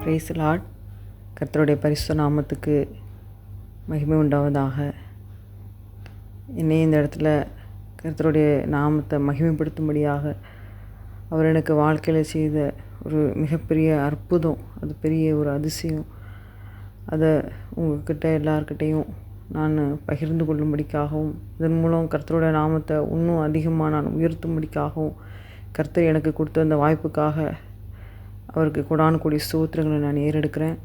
Praise the Lord. கர்த்தருடைய பரிசுத்த நாமத்துக்கு மகிமை உண்டாவதாக. என்னையும் இந்த இடத்துல கர்த்தருடைய நாமத்தை மகிமைப்படுத்தும்படியாக அவர் எனக்கு வாழ்க்கையில் செய்த ஒரு மிகப்பெரிய அற்புதம், அது பெரிய ஒரு அதிசயம். அதை உங்கள்கிட்ட எல்லார்கிட்டையும் நான் பகிர்ந்து கொள்ளும்படிக்காகவும் இதன் மூலம் கர்த்தருடைய நாமத்தை இன்னும் அதிகமாக நான் உயர்த்தும்படிக்காகவும் கர்த்தர் எனக்கு கொடுத்த அந்த வாய்ப்புக்காக அவருக்கு கொடான கூடிய ஸ்தோத்திரங்களை நான் ஏறெடுக்கிறேன்.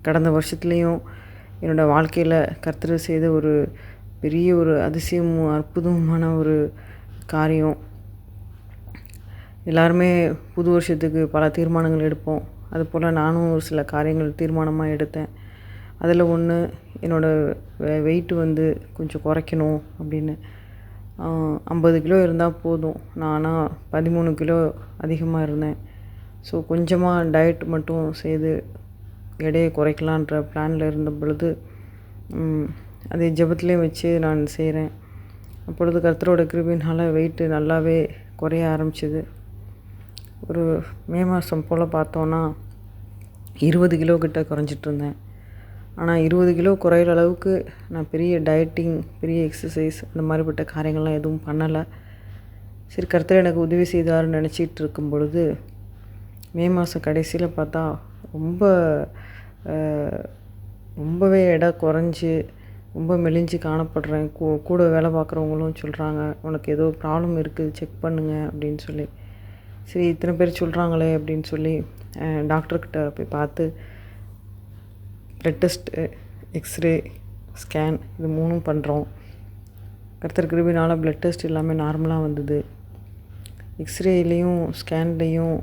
கடந்த வருஷத்துலேயும் என்னோடய வாழ்க்கையில் கர்த்தர் செய்த ஒரு பெரிய ஒரு அதிசயமும் அற்புதமான ஒரு காரியம். எல்லாருமே புது வருஷத்துக்கு பல தீர்மானங்கள் எடுப்போம். அதுபோல் நானும் ஒரு சில காரியங்கள் தீர்மானமாக எடுத்தேன். அதில் ஒன்று, என்னோடய வெயிட்டு கொஞ்சம் குறைக்கணும் அப்படின்னு. 50 கிலோ இருந்தால் போதும். நான் ஆனால் 13 கிலோ அதிகமாக இருந்தேன். ஸோ கொஞ்சமாக டயட் மட்டும் செய்து எடையை குறைக்கலான்ற பிளானில் இருந்த பொழுது அதை ஜெபத்துலேயும் வச்சு நான் செய்கிறேன். அப்பொழுது கர்த்தரோட கிருபையினால் வெயிட்டு நல்லாவே குறைய ஆரம்பிச்சிது. ஒரு மே மாதம் போல் பார்த்தோன்னா 20 கிலோ கிட்ட குறைஞ்சிட்ருந்தேன். ஆனால் 20 கிலோ குறையிற அளவுக்கு நான் பெரிய டயட்டிங், பெரிய எக்ஸசைஸ் அந்த மாதிரிப்பட்ட காரியங்கள்லாம் எதுவும் பண்ணலை. சரி, கர்த்தர் எனக்கு உதவி செய்தாருன்னு நினச்சிட்டு இருக்கும் பொழுது மே மாதம் கடைசியில் பார்த்தா ரொம்பவே எடை குறைஞ்சி ரொம்ப மெலிஞ்சு காணப்படுறேன். கூட வேலை பார்க்குறவங்களும் சொல்கிறாங்க, உனக்கு ஏதோ ப்ராப்ளம் இருக்குது, செக் பண்ணுங்க அப்படின்னு சொல்லி. சரி, இத்தனை பேர் சொல்கிறாங்களே அப்படின்னு சொல்லி டாக்டர்கிட்ட போய் பார்த்து ப்ளட் டெஸ்ட்டு, எக்ஸ்ரே, ஸ்கேன் இது 3ம் பண்ணுறோம். கர்த்தர் கிருபையினால் ப்ளட் டெஸ்ட் எல்லாமே நார்மலாக வந்தது. எக்ஸ்ரேலேயும் ஸ்கேன்லேயும்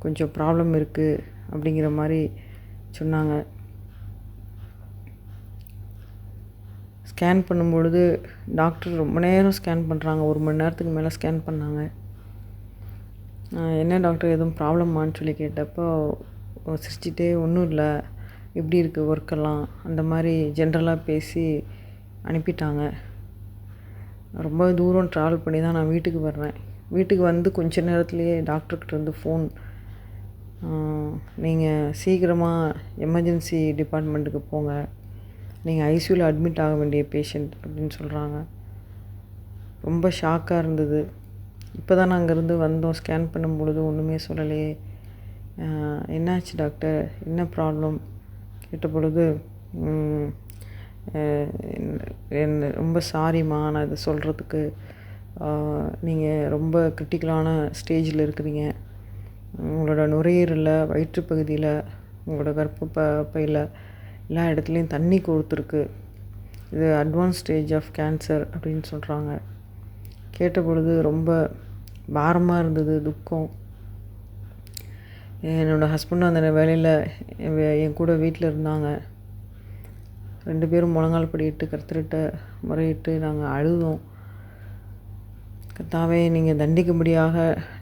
கொஞ்சம் ப்ராப்ளம் இருக்குது அப்படிங்கிற மாதிரி சொன்னாங்க. ஸ்கேன் பண்ணும்பொழுது டாக்டர் ரொம்ப நேரம் ஸ்கேன் பண்ணுறாங்க. 1 மணி நேரத்துக்கு மேலே ஸ்கேன் பண்ணாங்க. என்ன டாக்டர், எதுவும் ப்ராப்ளமான்னு சொல்லி கேட்டப்போ சிரிச்சிட்டே, ஒன்றும் இல்லை, எப்படி இருக்குது ஒர்க்கெல்லாம், அந்த மாதிரி ஜென்ரலாக பேசி அனுப்பிட்டாங்க. ரொம்ப தூரம் ட்ராவல் பண்ணி தான் நான் வீட்டுக்கு வர்றேன். வீட்டுக்கு வந்து கொஞ்ச நேரத்துலேயே டாக்டர்கிட்ட ஃபோன், நீங்கள் சீக்கிரமாக எமர்ஜென்சி டிபார்ட்மெண்ட்டுக்கு போங்க, நீங்கள் ஐசியூவில் அட்மிட் ஆக வேண்டிய பேஷண்ட் அப்படின்னு சொல்கிறாங்க. ரொம்ப ஷாக்காக இருந்தது. இப்போ தான் நான் அங்கேருந்து வந்தோம். ஸ்கேன் பண்ணும்பொழுது ஒன்றுமே சொல்லலையே. என்னாச்சு டாக்டர், என்ன ப்ராப்ளம் கேட்ட பொழுது, ரொம்ப சாரிம்மா நான் இதை சொல்கிறதுக்கு, நீங்கள் ரொம்ப கிரிட்டிக்கலான ஸ்டேஜில் இருக்கிறீங்க. உங்களோட நுரையீரலில், வயிற்றுப்பகுதியில், உங்களோட கர்ப்பப்பையில் எல்லா இடத்துலையும் தண்ணி கோர்த்துருக்கு. இது அட்வான்ஸ் ஸ்டேஜ் ஆஃப் கேன்சர் அப்படின்னு சொல்கிறாங்க. கேட்ட பொழுது ரொம்ப பாரமாக இருந்தது, துக்கம். என்னோடய ஹஸ்பண்டும் அந்த வேலையில் என் கூட வீட்டில் இருந்தாங்க. 2 பேரும் முழங்கால் படியிட்டு கர்த்தர்கிட்ட முறையிட்டு நாங்கள் அழுதோம். கர்த்தாவே, நீங்கள் தண்டிக்கும்படியாக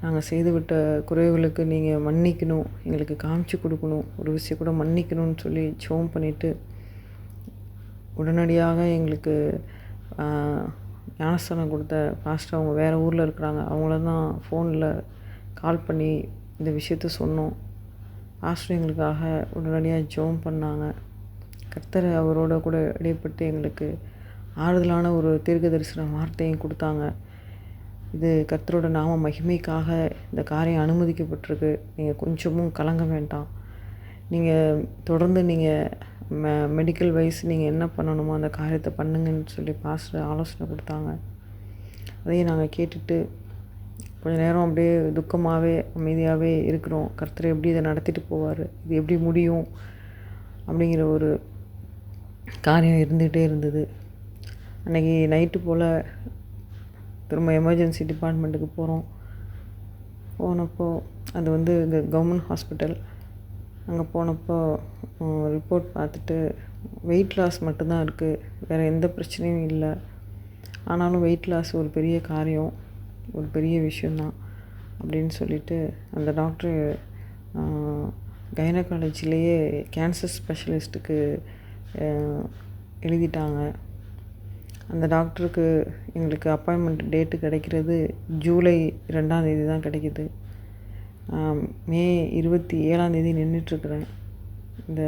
நாங்கள் செய்துவிட்ட குறைவுகளுக்கு நீங்கள் மன்னிக்கணும், எங்களுக்கு காமிச்சு கொடுக்கணும், ஒரு விஷயம் கூட மன்னிக்கணும்னு சொல்லி ஜெபம் பண்ணிவிட்டு உடனடியாக எங்களுக்கு ஞானஸ்தானம் கொடுத்த பாஸ்டர், அவங்க வேறு ஊரில் இருக்கிறாங்க, அவங்கள தான் ஃபோனில் கால் பண்ணி இந்த விஷயத்த சொன்னோம். பாஸ்டர் எங்களுக்காக உடனடியாக ஜெபம் பண்ணாங்க. கர்த்தர் அவரோட கூட இடைப்பட்டு எங்களுக்கு ஆறுதலான ஒரு தீர்க்க தரிசன வார்த்தையும் கொடுத்தாங்க. இது கர்த்தரோட நாம மகிமைக்காக இந்த காரியம் அனுமதிக்கப்பட்டிருக்கு, நீங்கள் கொஞ்சமும் கலங்க வேண்டாம், நீங்கள் தொடர்ந்து நீங்கள் மெடிக்கல் வைஸ் நீங்கள் என்ன பண்ணணுமோ அந்த காரியத்தை பண்ணுங்கன்னு சொல்லி பாஸ்டர் ஆலோசனை கொடுத்தாங்க. அதையும் நாங்கள் கேட்டுட்டு கொஞ்சம் நேரம் அப்படியே துக்கமாகவே அமைதியாகவே இருக்கிறோம். கர்த்தர் எப்படி இதை நடத்திட்டு போவார், இது எப்படி முடியும் அப்படிங்கிற ஒரு காரியம் இருந்துகிட்டே இருந்தது. அன்றைக்கி நைட்டு போல் திரும்ப எமர்ஜென்சி டிபார்ட்மெண்ட்டுக்கு போனப்போ அது இங்கே கவர்மெண்ட் ஹாஸ்பிட்டல். அங்கே போனப்போ ரிப்போர்ட் பார்த்துட்டு வெயிட் லாஸ் மட்டும்தான் இருக்குது, வேறு எந்த பிரச்சனையும் இல்லை. ஆனாலும் வெயிட் லாஸ் ஒரு பெரிய காரியம், ஒரு பெரிய விஷயந்தான் அப்படின்னு சொல்லிட்டு அந்த டாக்டர் கைனகாலஜிலேயே கேன்சர் ஸ்பெஷலிஸ்ட்டுக்கு எழுதிட்டாங்க. அந்த டாக்டருக்கு எங்களுக்கு அப்பாயின்மெண்ட் டேட்டு கிடைக்கிறது ஜூலை 2ஆம் தேதி தான் கிடைக்கிது. நான் மே 27ஆந்தேதி நின்றுட்டுருக்குறேன் இந்த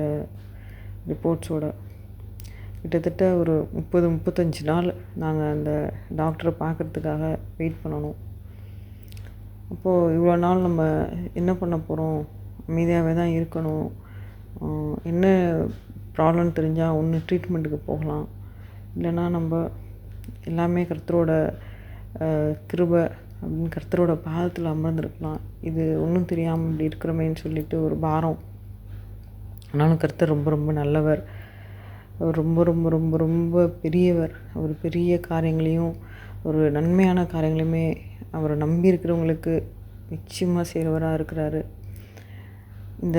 ரிப்போர்ட்ஸோட. கிட்டத்தட்ட ஒரு 35 நாள் நாங்கள் அந்த டாக்டரை பார்க்குறதுக்காக வெயிட் பண்ணணும். அப்போது இவ்வளோ நாள் நம்ம என்ன பண்ண போகிறோம்? அமைதியாகவே தான் இருக்கணும். என்ன ப்ராப்ளம்னு தெரிஞ்சால் ஒன்று ட்ரீட்மெண்ட்டுக்கு போகலாம், இல்லைன்னா நம்ம எல்லாமே கர்த்தரோட கிருபை அப்படின்னு கர்த்தரோட பாதத்தில் அமர்ந்திருக்கலாம். இது ஒன்றும் தெரியாமல் இப்படி இருக்கிறோமேன்னு சொல்லிட்டு ஒரு பாரம். ஆனாலும் கர்த்தர் ரொம்ப ரொம்ப நல்லவர். அவர் ரொம்ப ரொம்ப ரொம்ப ரொம்ப பெரியவர். அவர் பெரிய காரியங்களையும் ஒரு நன்மையான காரியங்களையுமே அவரை நம்பி இருக்கிறவங்களுக்கு நிச்சயமாக செய்கிறவராக இருக்கிறாரு. இந்த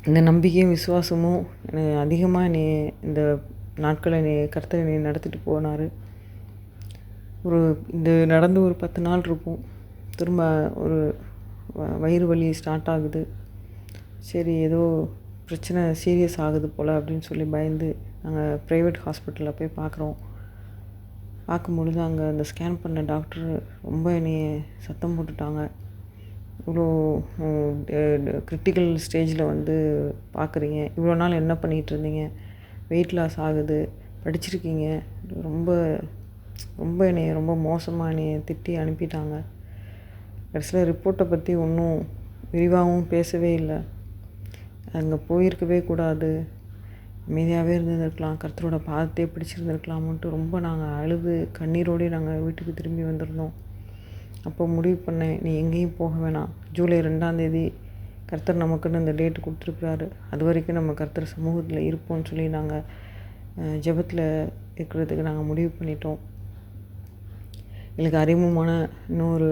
இந்த நம்பிக்கையும் விசுவாசமும் எனக்கு அதிகமாக இந்த நாட்களை கர்த்தர் நடத்திட்டு போனார். இந்த நடந்து ஒரு 10 நாள் இருக்கும். திரும்ப ஒரு வயிறு வலி ஸ்டார்ட் ஆகுது. சரி, ஏதோ பிரச்சனை சீரியஸ் ஆகுது போல் அப்படின்னு சொல்லி பயந்து நாங்கள் ப்ரைவேட் ஹாஸ்பிட்டலில் போய் பார்க்கும்பொழுது அங்கே அந்த ஸ்கேன் பண்ண டாக்டர் ரொம்ப என்னைய சத்தம் போட்டுட்டாங்க. இவ்வளோ கிரிட்டிக்கல் ஸ்டேஜில் வந்து பார்க்குறீங்க, இவ்வளோ நாள் என்ன பண்ணிகிட்டு இருந்தீங்க, வெயிட் லாஸ் ஆகுது, படிச்சிருக்கீங்க, ரொம்ப ரொம்ப என்னைய ரொம்ப மோசமாக என்னைய திட்டி அனுப்பிட்டாங்க. கடைசியில் ரிப்போர்ட்டை பற்றி ஒன்றும் விரிவாகவும் பேசவே இல்லை. அங்கே போயிருக்கவே கூடாது, அமைதியாகவே இருந்திருக்கலாம், கர்த்தரோட பாதத்தையே பிடிச்சிருந்துருக்கலாமன்ட்டு ரொம்ப நாங்கள் அழுது கண்ணீரோடு நாங்கள் வீட்டுக்கு திரும்பி வந்திருந்தோம். அப்போ முடிவு பண்ணேன், நீ எங்கேயும் போக வேணாம். ஜூலை 2ஆந்தேதி கர்த்தர் நமக்குன்னு இந்த டேட்டு கொடுத்துருக்குறாரு. அது வரைக்கும் நம்ம கர்த்தர் சமூகத்தில் இருப்போம்னு சொல்லி நாங்கள் ஜெபத்தில் இருக்கிறதுக்கு நாங்கள் முடிவு பண்ணிட்டோம். எங்களுக்கு அறிமுகமான இன்னொரு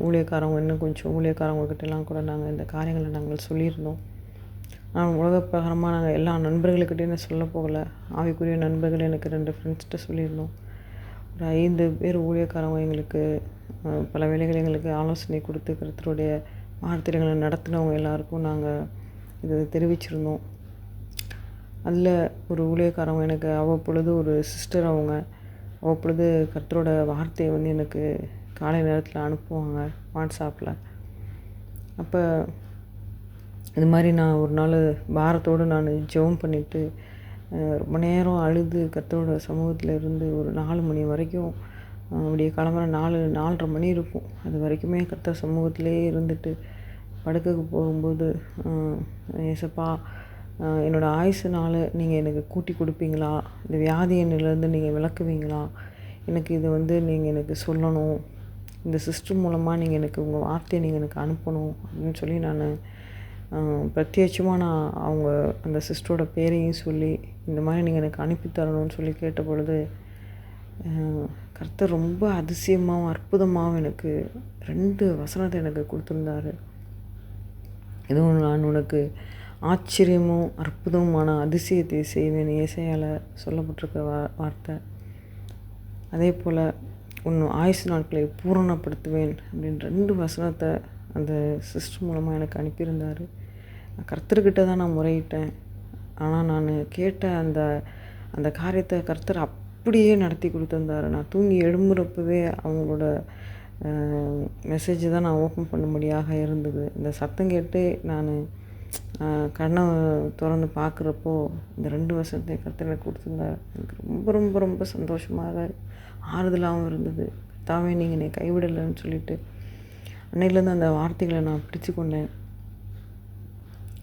ஊழியக்காரவங்க, இன்னும் கொஞ்சம் ஊழியக்காரவங்கக்கிட்டலாம் கூட நாங்கள் இந்த காரியங்களை நாங்கள் சொல்லியிருந்தோம். நான் உலக பிரகாரமாக நாங்கள் எல்லா நண்பர்களுக்கிட்டையும் நான் சொல்ல போகலை. ஆவிக்குரிய நண்பர்கள் எனக்கு 2 ஃப்ரெண்ட்ஸ்கிட்ட சொல்லியிருந்தோம். ஒரு 5 பேர் ஊழியக்காரவங்க எங்களுக்கு பல வேளைகள் எங்களுக்கு ஆலோசனை கொடுத்து கர்த்தருடைய வார்த்தைகளை நடத்தினவங்க எல்லாருக்கும் நாங்கள் இதை தெரிவிச்சிருந்தோம். அதில் ஒரு ஊழியக்காரவங்க எனக்கு அவ்வப்பொழுது ஒரு சிஸ்டர், அவங்க அவ்வப்பொழுது கர்த்தரோட வார்த்தையை வந்து எனக்கு காலை நேரத்தில் அனுப்புவாங்க வாட்ஸ்ஆப்பில். அப்போ இது மாதிரி நான் ஒரு நாள் பாரத்தோடு நான் ஜெபம் பண்ணிவிட்டு ரொம்ப நேரம் அழுது கர்த்தரோட சமூகத்தில் இருந்து ஒரு 4 மணி வரைக்கும், அப்படியே கிளம்புற 4:30 மணி இருக்கும், அது வரைக்குமே கர்த்தர் சமூகத்திலே இருந்துட்டு படுக்கைக்கு போகும்போது, ஏசப்பா, என்னோடய ஆயுசுனால் நீங்கள் எனக்கு கூட்டி கொடுப்பீங்களா, இந்த வியாதி என்னிலேருந்து நீங்கள் விளக்குவீங்களா, எனக்கு இதை வந்து நீங்கள் எனக்கு சொல்லணும், இந்த சிஸ்டர் மூலமாக நீங்கள் எனக்கு உங்கள் வார்த்தையை நீங்கள் எனக்கு அனுப்பணும் அப்படின்னு சொல்லி நான் பிரத்யட்சமாக நான் அவங்க அந்த சிஸ்டரோட பேரையும் சொல்லி இந்த மாதிரி நீங்கள் எனக்கு அனுப்பி தரணும்னு சொல்லி கேட்ட பொழுது கர்த்தர் ரொம்ப அதிசயமாகவும் அற்புதமாகவும் எனக்கு 2 வசனத்தை எனக்கு கொடுத்துருந்தாரு. இதுவும் நான் உனக்கு ஆச்சரியமும் அற்புதமான அதிசயத்தை செய்வேன், ஏசாயால சொல்லப்பட்டிருக்க வார்த்தை. அதே போல் உன் ஆயுசு நாட்களை பூரணப்படுத்துவேன் அப்படின்னு 2 வசனத்தை அந்த சிஸ்டர் மூலமாக எனக்கு அனுப்பியிருந்தார். கர்த்தர்கிட்ட தான் நான் முறையிட்டேன். ஆனால் நான் கேட்ட அந்த காரியத்தை கர்த்தர் அப்படியே நடத்தி கொடுத்துருந்தாரு. நான் தூங்கி எழும்புறப்பவே அவங்களோட மெசேஜ் தான் நான் ஓப்பன் பண்ணும்படியாக இருந்தது. இந்த சத்தம் கேட்டு நான் கண்ணை திறந்து பார்க்குறப்போ இந்த 2 வசனத்தை கர்த்தர் எனக்கு கொடுத்துருந்தாரு. எனக்கு ரொம்ப ரொம்ப ரொம்ப சந்தோஷமாக ஆறுதலாகவும் இருந்தது. கர்த்தாவே, நீங்கள் என்னை கைவிடலைன்னு சொல்லிட்டு அன்னையிலேருந்து அந்த வார்த்தைகளை நான் பிடிச்சு கொண்டேன்.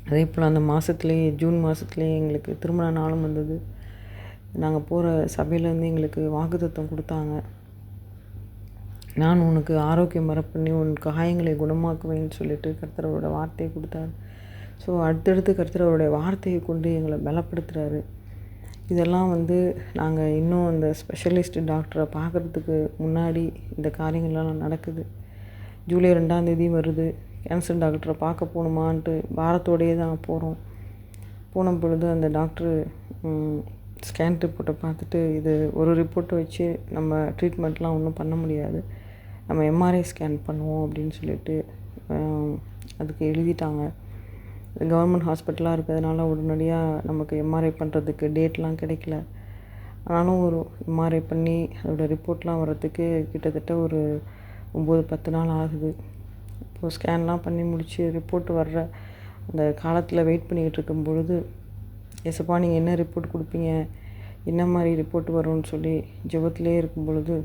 அதே போல் அந்த மாதத்துலேயே, ஜூன் மாதத்துலேயே எங்களுக்கு திருமண நாளும் வந்தது. நாங்கள் போகிற சபையிலேருந்து எங்களுக்கு வாக்குத்தத்தம் கொடுத்தாங்க. நான் உனக்கு ஆரோக்கியம் வரப்பண்ணி உன் காயங்களை குணமாக்குவேன்னு சொல்லிட்டு கர்த்தரோட வார்த்தையை கொடுத்தாரு. ஸோ அடுத்தடுத்து கர்த்தரோடைய வார்த்தையை கொண்டு எங்களை பலப்படுத்துகிறாரு. இதெல்லாம் வந்து நாங்கள் இன்னும் அந்த ஸ்பெஷலிஸ்ட் டாக்டரை பார்க்குறதுக்கு முன்னாடி இந்த காரியங்கள்லாம் நடக்குது. ஜூலை 2ஆந்தேதி வருது. கேன்சர் டாக்டரை பார்க்க போகணுமான்ட்டு பாரத்தோடையே தான் போகிறோம். போன பொழுது அந்த டாக்டரு ஸ்கேன் ரிப்போர்ட்டை பார்த்துட்டு, இது ஒரு ரிப்போர்ட்டை வச்சு நம்ம ட்ரீட்மெண்ட்லாம் ஒன்றும் பண்ண முடியாது, நம்ம எம்ஆர்ஐ ஸ்கேன் பண்ணுவோம் அப்படின்னு சொல்லிட்டு அதுக்கு எழுதிட்டாங்க. கவர்மெண்ட் ஹாஸ்பிட்டலாக இருக்கிறதுனால உடனடியாக நமக்கு எம்ஆர்ஐ பண்ணுறதுக்கு டேட்லாம் கிடைக்கல. ஆனாலும் ஒரு எம்ஆர்ஐ பண்ணி அதோடய ரிப்போர்ட்லாம் வர்றதுக்கு கிட்டத்தட்ட ஒரு 9-10 நாள் ஆகுது. இப்போது ஸ்கேன்லாம் பண்ணி முடித்து ரிப்போர்ட் வர்ற அந்த காலத்தில் வெயிட் பண்ணிக்கிட்டு இருக்கும் பொழுது, ஏசப்பா நீங்கள் என்ன ரிப்போர்ட் கொடுப்பீங்க, என்ன மாதிரி ரிப்போர்ட் வரும்னு சொல்லி ஜெபத்திலே இருக்கும் பொழுது,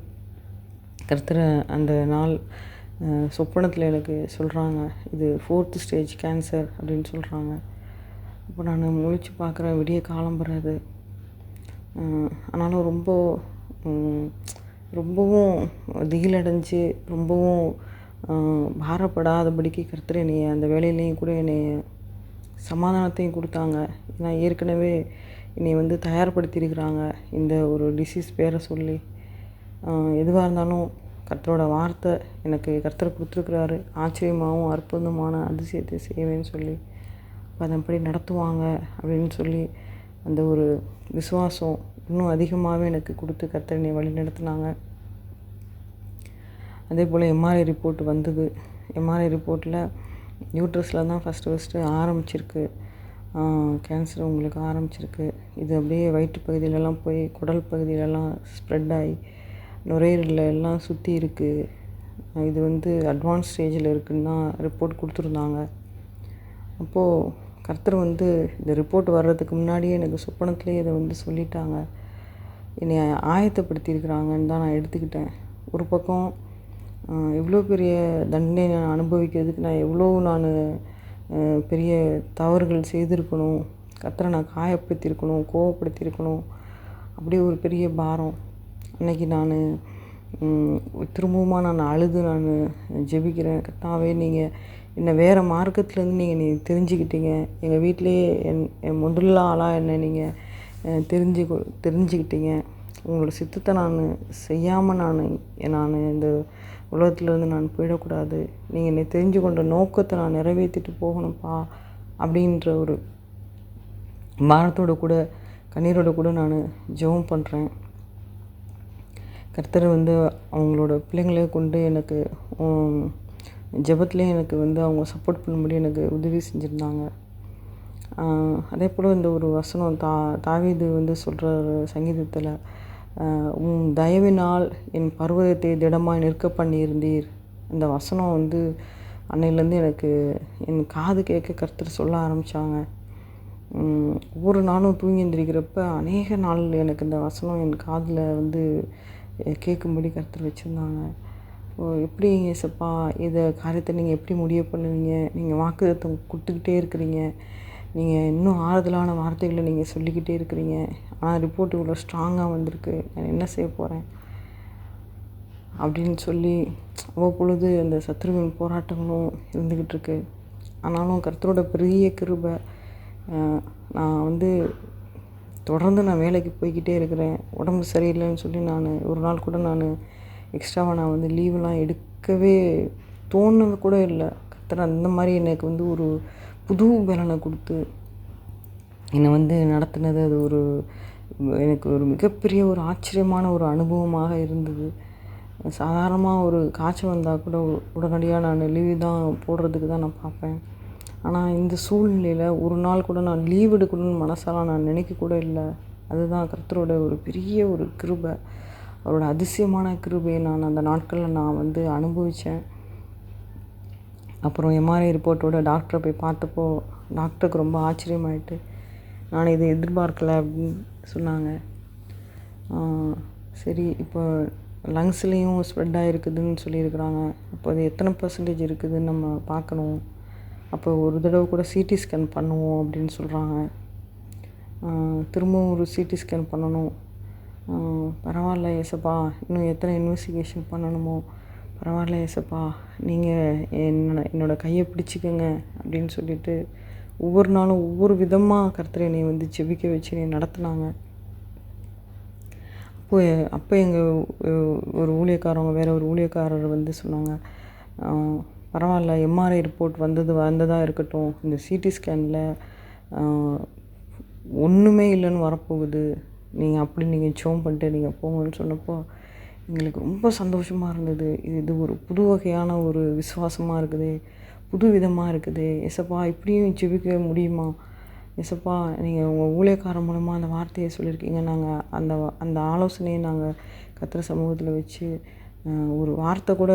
கர்த்தர் அந்த நாள் சொப்பனத்தில் எனக்கு சொல்கிறாங்க, இது 4th ஸ்டேஜ் கேன்சர் அப்படின்னு சொல்கிறாங்க. அப்போ நான் முழிச்சு பார்க்குறேன், விடிய காலம்புற அது. ஆனாலும் ரொம்பவும் திகிலடைஞ்சு, ரொம்பவும் பாரப்படாதபடிக்கு கர்த்தர் என்னைய அந்த வேலையிலையும் கூட என்னைய சமாதானத்தையும் கொடுத்தாங்க. ஏன்னா ஏற்கனவே என்னை வந்து தயார்படுத்தியிருக்கிறாங்க இந்த ஒரு டிசீஸ் பேரை சொல்லி. எதுவாக இருந்தாலும் கர்த்தரோட வார்த்தை எனக்கு கர்த்தர் கொடுத்துருக்குறாரு, ஆச்சரியமாகவும் அற்புதமான அதிசயத்தை செய்வேன்னு சொல்லி. அப்போ அதன்படி நடத்துவாங்க அப்படின்னு சொல்லி அந்த ஒரு விசுவாசம் இன்னும் அதிகமாகவே எனக்கு கொடுத்து கர்த்தர் என்னை வழி நடத்துனாங்க. அதே போல் எம்ஆர்ஐ ரிப்போர்ட் வந்தது. எம்ஆர்ஐ ரிப்போர்ட்டில் யூட்ரஸில் தான் ஃபஸ்ட்டு ஆரம்பிச்சிருக்கு, கேன்சர் உங்களுக்கு ஆரம்பிச்சிருக்கு. இது அப்படியே வயிற்று பகுதியிலலாம் போய் குடல் பகுதியிலலாம் ஸ்ப்ரெட் ஆகி நுரையீரலில் எல்லாம் சுற்றி இருக்குது. இது வந்து அட்வான்ஸ் ஸ்டேஜில் இருக்குதுன்னு தான் ரிப்போர்ட் கொடுத்துருந்தாங்க. அப்போது கர்த்தர் வந்து இந்த ரிப்போர்ட் வர்றதுக்கு முன்னாடியே எனக்கு சொப்பனத்துலேயே இதை வந்து சொல்லிட்டாங்க. என்னை ஆயத்தப்படுத்தியிருக்கிறாங்கன்னு தான் நான் எடுத்துக்கிட்டேன். ஒரு பக்கம் எவ்வளோ பெரிய தண்டனை நான் அனுபவிக்கிறதுக்கு நான் பெரிய தவறுகள் செய்திருக்கணும், கர்த்தரை நான் காயப்படுத்தியிருக்கணும், கோவப்படுத்தியிருக்கணும், அப்படியே ஒரு பெரிய பாரம். அன்றைக்கி நான் திரும்பவுமா நான் அழுது ஜெபிக்கிறேன், கர்த்தாவே நீங்கள் என்னை வேறு மார்க்கத்துலேருந்து நீங்கள் தெரிஞ்சுக்கிட்டீங்க. எங்கள் வீட்டிலையே என் முதல்ல ஆளாக என்னை நீங்கள் தெரிஞ்சுக்கிட்டீங்க. உங்களோட சித்தத்தை நான் செய்யாமல் நான் இந்த உலகத்துலேருந்து நான் போயிடக்கூடாது. நீங்கள் என்னை தெரிஞ்சு கொண்ட நோக்கத்தை நான் நிறைவேற்றிட்டு போகணும்ப்பா அப்படின்ற ஒரு பாரத்தோடு கூட கண்ணீரோடு கூட நான் ஜெபம் பண்ணுறேன். கர்த்தர் வந்து அவங்களோட பிள்ளைங்களே கொண்டு எனக்கு ஜெபத்துலேயே எனக்கு வந்து அவங்க சப்போர்ட் பண்ணும்படி எனக்கு உதவி செஞ்சுருந்தாங்க. அதே போல் இந்த ஒரு வசனம் தாவீது வந்து சொல்கிற சங்கீதத்தில், உம் தயவினால் என் பர்வதத்தை திடமாய் நிற்க பண்ணியிருந்தீர். இந்த வசனம் வந்து அன்னையிலேருந்து எனக்கு என் காது கேட்க கர்த்தர் சொல்ல ஆரம்பித்தாங்க. ஒவ்வொரு நாளும் தூங்கி எந்திரிக்கிறப்ப அநேக நாள் எனக்கு இந்த வசனம் என் காதில் வந்து கேட்கும்படி கர்த்தர் வச்சுருந்தாங்க. எப்படி ஏசப்பா இதை காரியத்தை நீங்கள் எப்படி முடிவு பண்ணுவீங்க, நீங்கள் வாக்குத்தத்தம் கொடுத்துக்கிட்டே இருக்கிறீங்க, நீங்கள் இன்னும் ஆறுதலான வார்த்தைகளை நீங்கள் சொல்லிக்கிட்டே இருக்கிறீங்க, ஆனால் ரிப்போர்ட் இவ்வளோ ஸ்ட்ராங்காக வந்திருக்கு, நான் என்ன செய்ய போகிறேன் அப்படின்னு சொல்லி அவ்வப்பொழுது அந்த சத்ருவின் போராட்டங்களும் இருந்துக்கிட்டு இருக்கு. ஆனாலும் கர்த்தரோட பெரிய கிருபை, நான் வந்து தொடர்ந்து வேலைக்கு போய்கிட்டே இருக்கிறேன். உடம்பு சரியில்லைன்னு சொல்லி ஒரு நாள் கூட எக்ஸ்ட்ராவாக நான் வந்து லீவெலாம் எடுக்கவே தோணுது கூட இல்லை. கர்த்தர் அந்த மாதிரி எனக்கு வந்து ஒரு புது பலனை கொடுத்து என்னை வந்து நடத்தினது அது எனக்கு ஒரு மிகப்பெரிய ஒரு ஆச்சரியமான ஒரு அனுபவமாக இருந்தது. சாதாரணமாக ஒரு காய்ச்சல் வந்தால் கூட உடனடியாக நான் லீவு தான் போடுறதுக்கு தான் நான் பார்ப்பேன். ஆனால் இந்த சூழ்நிலையில் ஒரு நாள் கூட நான் லீவ் எடுக்கணும்னு மனசாலாம் நான் நினைக்க கூட இல்லை. அதுதான் கர்த்தரோட ஒரு பெரிய ஒரு கிருபை, அவரோட அதிசயமான கிருபையை நான் அந்த நாட்களில் நான் வந்து அனுபவித்தேன். அப்புறம் எம்ஆர்ஐ ரிப்போர்ட்டோட டாக்டரை போய் பார்த்தப்போ டாக்டருக்கு ரொம்ப ஆச்சரியமாயிட்டு, நான் இதை எதிர்பார்க்கலை அப்படின்னு சொன்னாங்க. சரி, இப்போ லங்ஸ்லேயும் ஸ்ப்ரெட் ஆகிருக்குதுன்னு சொல்லியிருக்கிறாங்க. அப்போ அது எத்தனை % இருக்குதுன்னு நம்ம பார்க்கணும். அப்போ ஒரு தடவை கூட சிடி ஸ்கேன் பண்ணுவோம் அப்படின்னு சொல்கிறாங்க. திரும்பவும் ஒரு சிடி ஸ்கேன் பண்ணணும். பரவாயில்ல ஏசப்பா, இன்னும் எத்தனை இன்வெஸ்டிகேஷன் பண்ணணுமோ பரவாயில்ல ஏசப்பா, நீங்கள் என்னோடய கையை பிடிச்சிக்கங்க அப்படின்னு சொல்லிட்டு ஒவ்வொரு நாளும் ஒவ்வொரு விதமாக கர்த்தர் என்னை வந்து ஜெபிக்க வச்சு என்னை நடத்துனாங்க. அப்போ எங்கள் ஒரு ஊழியக்காரவங்க வேறு ஒரு ஊழியக்காரர் வந்து சொன்னாங்க, பரவாயில்ல எம்ஆர்ஐ ரிப்போர்ட் வந்ததாக இருக்கட்டும், இந்த சிடி ஸ்கேனில் ஒன்றுமே இல்லைன்னு வரப்போகுது, நீங்கள் ஜெபம் பண்ணிட்டு நீங்கள் போங்கன்னு சொன்னப்போ எங்களுக்கு ரொம்ப சந்தோஷமாக இருந்தது. இது ஒரு புது வகையான ஒரு விசுவாசமாக இருக்குது, புது விதமாக இருக்குது. ஏசப்பா இப்படியும் ஜெபிக்க முடியுமா ஏசப்பா, நீங்கள் உங்கள் ஊழியக்காரன் மூலமாக அந்த வார்த்தையை சொல்லியிருக்கீங்க. நாங்கள் அந்த ஆலோசனையை நாங்கள் கர்த்தர் சமூகத்தில் வச்சு ஒரு வார்த்தை கூட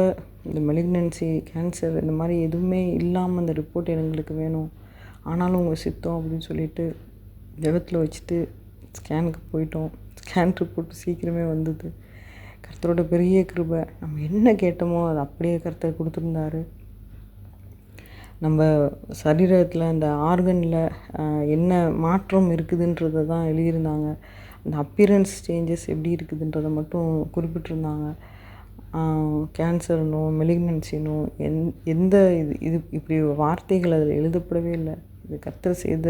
இந்த மெலிக்னன்சி, கேன்சர் இந்த மாதிரி எதுவுமே இல்லாமல் அந்த ரிப்போர்ட் எங்களுக்கு வேணும், ஆனாலும் உங்கள் சித்தம் அப்படின்னு சொல்லிட்டு ஜெபத்தில் வச்சுட்டு ஸ்கேனுக்கு போயிட்டோம். ஸ்கேன் ரிப்போர்ட் சீக்கிரமே வந்தது. கர்த்தரோட பெரிய கிருபை. நம்ம என்ன கேட்டோமோ அது அப்படியே கர்த்தர் கொடுத்துருந்தாரு. நம்ம சரீரத்தில் அந்த ஆர்கனில் என்ன மாற்றம் இருக்குதுன்றதை தான் எழுதியிருந்தாங்க. அந்த அப்பியரன்ஸ் சேஞ்சஸ் எப்படி இருக்குதுன்றதை மட்டும் குறிப்பிட்டிருந்தாங்க. கேன்சர்னோ மெலிக்னன்சினோ எந்த இது இப்படி வார்த்தைகள் அதில் எழுதப்படவே இல்லை. இது கர்த்தர் செய்த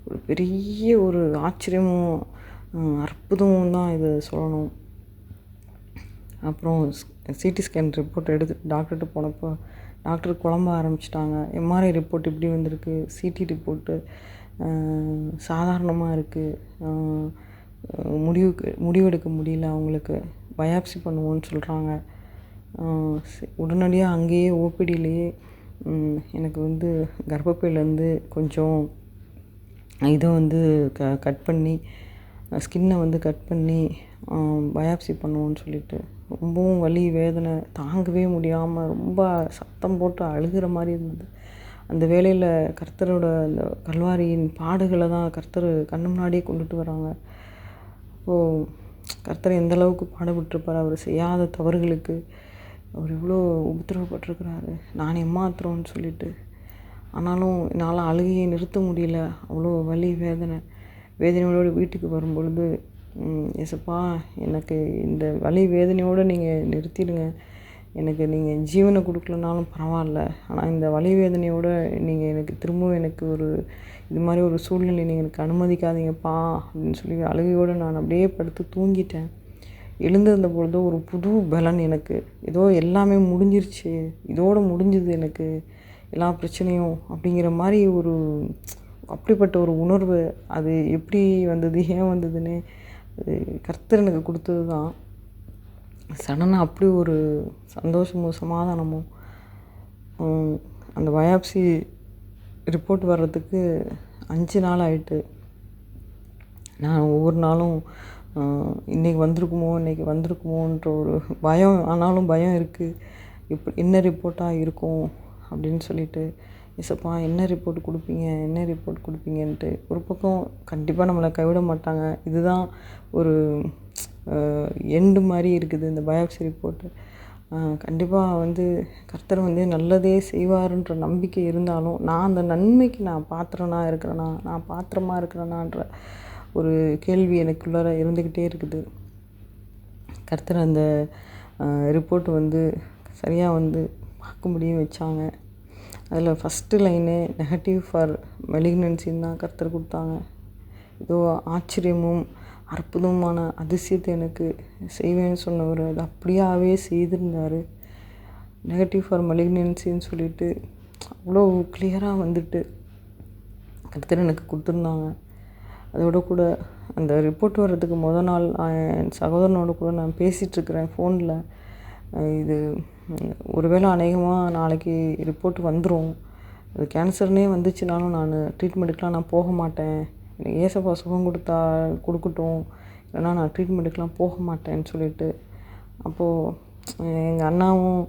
ஒரு பெரிய ஒரு ஆச்சரியமும் அற்புதமும் தான் இதை சொல்லணும். அப்புறம் சிடி ஸ்கேன் ரிப்போர்ட் எடுத்து டாக்டர்கிட்ட போனப்போ டாக்டர் குழம்ப ஆரம்பிச்சிட்டாங்க. எம்ஆர்ஐ ரிப்போர்ட் இப்படி வந்திருக்கு, சிடி ரிப்போர்ட்டு சாதாரணமாக இருக்குது, முடிவெடுக்க முடியல, அவங்களுக்கு பயாப்சி பண்ணுவோன்னு சொல்கிறாங்க. உடனடியாக அங்கேயே ஓபிடியிலேயே எனக்கு வந்து கர்ப்பப்பையிலேருந்து கொஞ்சம் இதை வந்து கட் பண்ணி ஸ்கின்னை வந்து கட் பண்ணி பயாப்சி பண்ணுவோன்னு சொல்லிட்டு ரொம்பவும் வலி வேதனை தாங்கவே முடியாமல் ரொம்ப சத்தம் போட்டு அழுகிற மாதிரி இருந்தது. அந்த வேளையில் கர்த்தரோட அந்த கல்வாரியின் பாடுகளை தான் கர்த்தர் கண்ணு முன்னாடியே கொண்டுட்டு வராங்க. அப்போது கர்த்தர் எந்தளவுக்கு பாடுபட்டிருப்பார், அவர் செய்யாத தவறுகளுக்கு அவர் எவ்வளோ உபத்திரவப்பட்டிருக்கிறாரு, நானே ஏமாத்துறோன்னு சொல்லிட்டு. ஆனாலும் என்னால் அழுகையை நிறுத்த முடியல, அவ்வளோ வலி வேதனையோடு வீட்டுக்கு வரும்பொழுது ஏசப்பா எனக்கு இந்த வலி வேதனையோடு நீங்கள் நிறுத்திடுங்க, எனக்கு நீங்கள் ஜீவனை கொடுக்கலனாலும் பரவாயில்ல, ஆனால் இந்த வலி வேதனையோடு நீங்கள் எனக்கு திரும்பவும் எனக்கு ஒரு இது மாதிரி ஒரு சூழ்நிலை நீங்கள் எனக்கு அனுமதிக்காதீங்கப்பா அப்படின்னு சொல்லி அழுகையோடு நான் அப்படியே படுத்து தூங்கிட்டேன். எழுந்திருந்த பொழுது ஒரு புது பலன், எனக்கு ஏதோ எல்லாமே முடிஞ்சிருச்சு, இதோடு முடிஞ்சுது எனக்கு எல்லா பிரச்சனையும் அப்படிங்கிற மாதிரி ஒரு அப்படிப்பட்ட ஒரு உணர்வு. அது எப்படி வந்தது, ஏன் வந்ததுன்னு அது கர்த்தர் எனக்கு கொடுத்தது தான். சடனாக அப்படி ஒரு சந்தோஷமும் சமாதானமும். அந்த பயாப்சி ரிப்போர்ட் வர்றதுக்கு 5 நாள் ஆகிட்டு. நான் ஒவ்வொரு நாளும் இன்றைக்கி வந்திருக்குமோன்ற ஒரு பயம், ஆனாலும் பயம் இருக்குது. என்ன ரிப்போர்ட்டாக இருக்கும் அப்படின்னு சொல்லிட்டு, ஏசப்பா என்ன ரிப்போர்ட் கொடுப்பீங்கன்ட்டு. ஒரு பக்கம் கண்டிப்பாக நம்மளை கைவிட மாட்டாங்க, இதுதான் ஒரு எண்டு மாதிரி இருக்குது இந்த பயாப்சி ரிப்போர்ட்டு. கண்டிப்பாக வந்து கர்த்தர் வந்து நல்லதே செய்வாருன்ற நம்பிக்கை இருந்தாலும், நான் அந்த நன்மைக்கு நான் பாத்திரமாக இருக்கிறேனான்ற ஒரு கேள்வி எனக்குள்ளார இருந்துக்கிட்டே இருக்குது. கர்த்தர் அந்த ரிப்போர்ட் வந்து சரியாக வந்து பார்க்கும்படியும் வச்சாங்க. அதில் ஃபஸ்ட்டு லைனே நெகட்டிவ் ஃபார் மெலிக்னன்சின்னு தான் கர்த்தர் கொடுத்தாங்க. ஏதோ ஆச்சரியமும் அற்புதமான அதிசயத்தை எனக்கு செய்வேன்னு சொன்னவர் அது அப்படியாவே செய்திருந்தார். நெகட்டிவ் ஃபார் மெலிக்னன்சின்னு சொல்லிட்டு அவ்வளோ கிளியராக வந்துட்டு கர்த்தர் எனக்கு கொடுத்துருந்தாங்க. அதோட கூட அந்த ரிப்போர்ட் வர்றதுக்கு நாள் என் சகோதரனோட கூட நான் பேசிகிட்ருக்கிறேன் ஃபோனில். இது ஒருவேளை அநேகமாக நாளைக்கு ரிப்போர்ட் வந்துடும், அது கேன்சர்னே வந்துச்சுனாலும் நான் ட்ரீட்மெண்ட்டுக்கெலாம் நான் போக மாட்டேன், எனக்கு ஏசப்பா சுகம் கொடுக்கட்டும், இல்லைனா நான் ட்ரீட்மெண்ட்டுக்கெலாம் போக மாட்டேன்னு சொல்லிட்டு. அப்போது எங்கள் அண்ணாவும்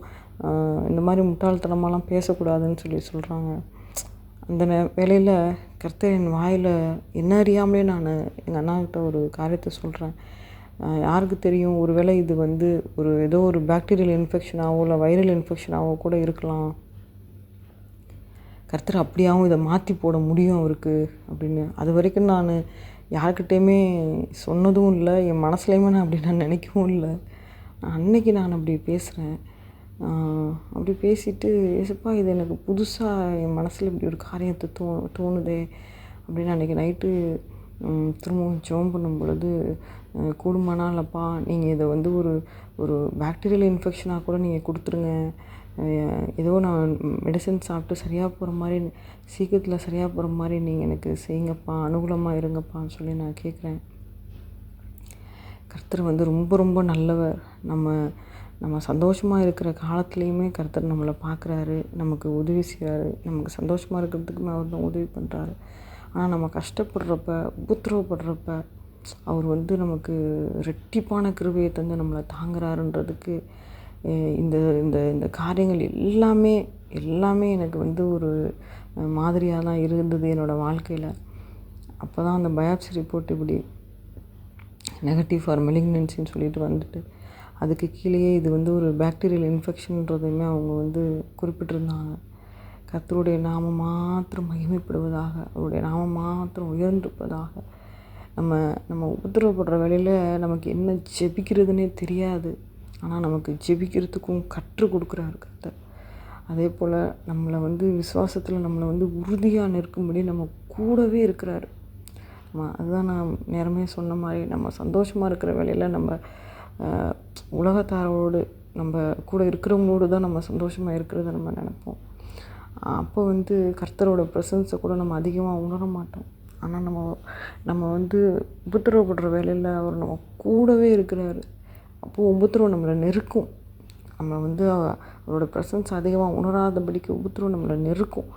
இந்த மாதிரி முட்டாள்தனமாலாம் பேசக்கூடாதுன்னு சொல்கிறாங்க. அந்த வேளையில் கர்த்தர் என் வாயில் என்ன அறியாமலே நான் எங்கள் அண்ணாக்கிட்ட ஒரு காரியத்தை சொல்கிறேன். யாருக்கு தெரியும், ஒருவேளை இது வந்து ஏதோ ஒரு பாக்டீரியல் இன்ஃபெக்ஷனாகவோ இல்லை வைரல் இன்ஃபெக்ஷனாகவோ கூட இருக்கலாம், கர்த்தர் அப்படியாகவும் இதை மாற்றி போட முடியும் அவருக்கு அப்படின்னு. அது வரைக்கும் நான் யார்கிட்டையுமே சொன்னதும் இல்லை, என் மனசுலையுமே நான் அப்படி நான் நினைக்கவும் இல்லை. அன்னைக்கு நான் அப்படி பேசுகிறேன். அப்படி பேசிவிட்டு, ஏசப்பா இது எனக்கு புதுசாக என் மனசில் இப்படி ஒரு காரியத்தை தோணுதே அப்படின்னு அன்றைக்கி நைட்டு திரும்பவும் ஜெபம் பண்ணும் பொழுது, கூடுமானாலப்பா நீங்கள் இதை வந்து ஒரு பாக்டீரியல் இன்ஃபெக்ஷனாக கூட நீங்கள் கொடுத்துருங்க, ஏதோ நான் மெடிசன் சாப்பிட்டு சரியாக போகிற மாதிரி, சீக்கிரத்தில் சரியாக போகிற மாதிரி நீங்கள் எனக்கு செய்யுங்கப்பா, அனுகூலமாக இருங்கப்பான்னு சொல்லி நான் கேட்குறேன். கர்த்தர் வந்து ரொம்ப ரொம்ப நல்லவர். நம்ம சந்தோஷமாக இருக்கிற காலத்துலேயுமே கர்த்தர் நம்மளை பார்க்குறாரு, நமக்கு உதவி செய்கிறாரு, நமக்கு சந்தோஷமாக இருக்கிறதுக்குமே அவர் தான் உதவி பண்ணுறாரு. ஆனால் நம்ம கஷ்டப்படுறப்ப, உபத்திரவப்படுறப்ப அவர் வந்து நமக்கு ரெட்டிப்பான கிருபையை தந்து நம்மளை தாங்குறாருன்றதுக்கு இந்த இந்த இந்த காரியங்கள் எல்லாமே எல்லாமே எனக்கு வந்து ஒரு மாதிரியாக தான் இருந்தது என்னோடய வாழ்க்கையில். அப்போ தான் அந்த பயாப்சி ரிப்போர்ட் இப்படி நெகட்டிவ் ஃபார் மெலிக்னன்சின்னு சொல்லிட்டு வந்துட்டு, அதுக்கு கீழேயே இது வந்து ஒரு பாக்டீரியல் இன்ஃபெக்ஷன்றதையுமே அவங்க வந்து குறிப்பிட்டிருந்தாங்க. கர்த்தருடைய நாமம் மாத்திரம் மகிமைப்படுவதாக, அவருடைய நாமம் மாத்திரம் உயர்ந்திருப்பதாக. நம்ம நம்ம உபத்திரவப்படுற வேளையில் நமக்கு என்ன ஜெபிக்கிறதுனே தெரியாது. ஆனால் நமக்கு ஜெபிக்கிறதுக்கும் கற்றுக் கொடுக்குறாரு கர்த்தர். அதே போல் நம்மளை வந்து விசுவாசத்தில் நம்மளை வந்து உறுதியாக நிற்கும்படி நம்ம கூடவே இருக்கிறாரு. அதுதான் நான் நேரமே சொன்ன மாதிரி, நம்ம சந்தோஷமாக இருக்கிற வேளையில் நம்ம உலகத்தாரோடு நம்ம கூட இருக்கிறவங்களோடு தான் நம்ம சந்தோஷமாக இருக்கிறத நம்ம நினைப்போம். அப்போ வந்து கர்த்தரோட ப்ரெசன்ஸை கூட நம்ம அதிகமாக உணர மாட்டோம். ஆனால் நம்ம வந்து உபத்திரவப்படுற வேலையில் அவர் நம்ம கூடவே இருக்கிறாரு. அப்போது உபத்திரவம் நம்மளை நெருக்கும். நம்ம வந்து அவரோட ப்ரெசன்ஸ் அதிகமாக உணராதபடிக்கு உபத்திரவம் நம்மளை நெருக்கும்.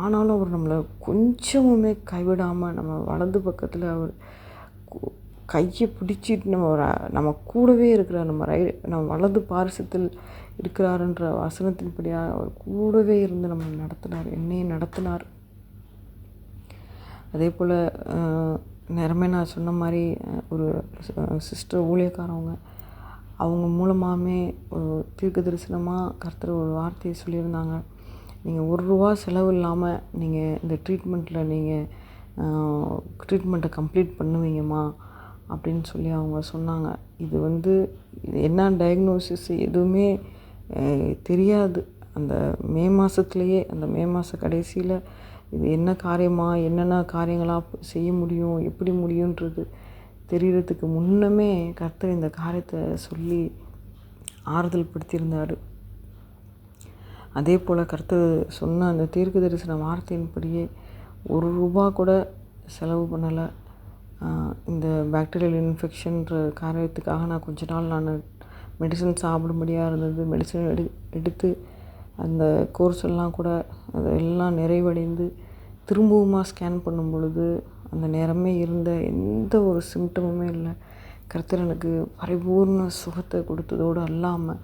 ஆனாலும் அவர் நம்மளை கொஞ்சமுமே கைவிடாமல் நம்ம வலது பக்கத்தில் அவர் கையை பிடிச்சிட்டு நம்ம கூடவே இருக்கிறார். நம்ம வலது பாரிசத்தில் இருக்கிறாருன்ற வசனத்தின்படியாக அவர் கூடவே இருந்து நம்ம நடத்தினார், என்னையும் நடத்தினார். அதே போல் நேரமே நான் சொன்ன மாதிரி ஒரு சிஸ்டர் ஊழியக்காரவங்க, அவங்க மூலமாகவே ஒரு தீர்க்க தரிசனமாக கர்த்தர் ஒரு வார்த்தையை சொல்லியிருந்தாங்க. நீங்கள் ₹1 செலவு இல்லாமல் நீங்கள் இந்த ட்ரீட்மெண்ட்டை கம்ப்ளீட் பண்ணுவீங்கம்மா அப்படின்னு சொல்லி அவங்க சொன்னாங்க. இது வந்து என்ன டயக்னோசிஸ் எதுவுமே தெரியாது. அந்த மே மாதத்துலேயே, அந்த மே மாத கடைசியில் இது என்ன காரியமாக, என்னென்ன காரியங்களாக செய்ய முடியும், எப்படி முடியுன்றது தெரியறதுக்கு முன்னமே கர்த்தர் இந்த காரியத்தை சொல்லி ஆறுதல் படுத்தியிருந்தார். அதே போல் கர்த்தர் சொன்ன அந்த தீர்க்க தரிசன வார்த்தையின்படியே ₹1 கூட செலவு பண்ணலை. இந்த பாக்டீரியல் இன்ஃபெக்ஷன்ற காரியத்துக்காக நான் கொஞ்ச நாள் மெடிசன் சாப்பிடும்படியாக இருந்தது. மெடிசன் எடுத்து அந்த கோர்ஸ் எல்லாம் கூட அதெல்லாம் நிறைவடைந்து திரும்பவுமா ஸ்கேன் பண்ணும் பொழுது அந்த நேரமே இருந்த எந்த ஒரு சிம்டமுமே இல்லை. கர்த்தர் எனக்கு பரிபூர்ண சுகத்தை கொடுத்ததோடு அல்லாமல்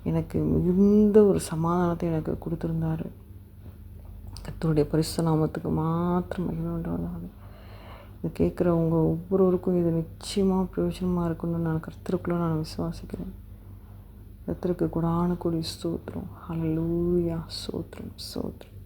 எனக்கு மிகுந்த ஒரு சமாதானத்தை எனக்கு கொடுத்துருந்தாரு. கர்த்தருடைய பரிசுத்த நாமத்துக்கு மாத்திரம் மகிமை உண்டாவதாக. இது கேட்குறவங்க ஒவ்வொருவருக்கும் இது நிச்சயமாக பிரயோஜனமாக இருக்குன்னு நான் கர்த்தருக்குள்ளே நான் விசுவாசிக்கிறேன். கர்த்தருக்கு கொடான கொடி ஸ்தோத்திரம். ஹல்லேலூயா. ஸ்தோத்திரம் ஸ்தோத்திரம்.